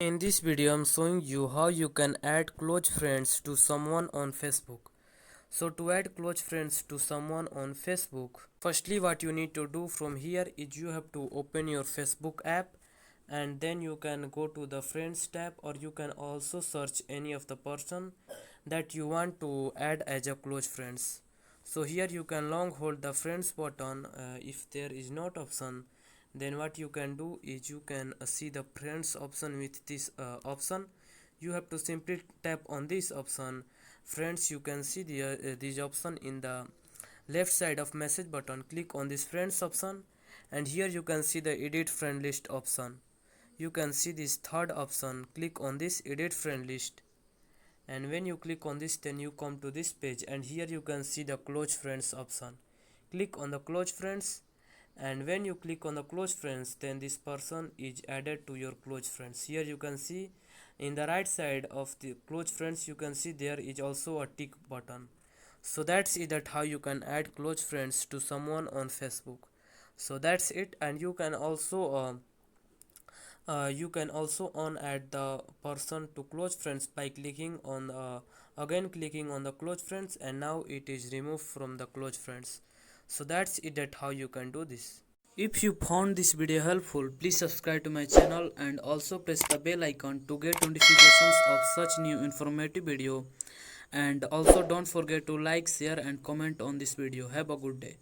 In this video I'm showing you how you can add close friends to someone on Facebook. So to add close friends to someone on Facebook, firstly what you need to do from here is you have to open your Facebook app, and then you can go to the friends tab, or you can also search any of the person that you want to add as a close friends. So here you can long hold the friends button. If there is not option, then what you can do is you can see the friends option. With this option, you have to simply tap on this option friends. You can see this option in the left side of message button. Click on this friends option, and here you can see the edit friend list option. You can see this third option. Click on this edit friend list, and when you click on this, then you come to this page, and here you can see the close friends option. Click on the close friends, and when you click on the close friends, then this person is added to your close friends. Here you can see in the right side of the close friends, you can see there is also a tick button. So that's it, that how you can add close friends to someone on Facebook. So that's it, and you can also on add the person to close friends by clicking on again clicking on the close friends, and now it is removed from the close friends. So that's it, that how you can do this. If you found this video helpful, please subscribe to my channel and also press the bell icon to get notifications of such new informative video. And also don't forget to like, share and comment on this video. Have a good day.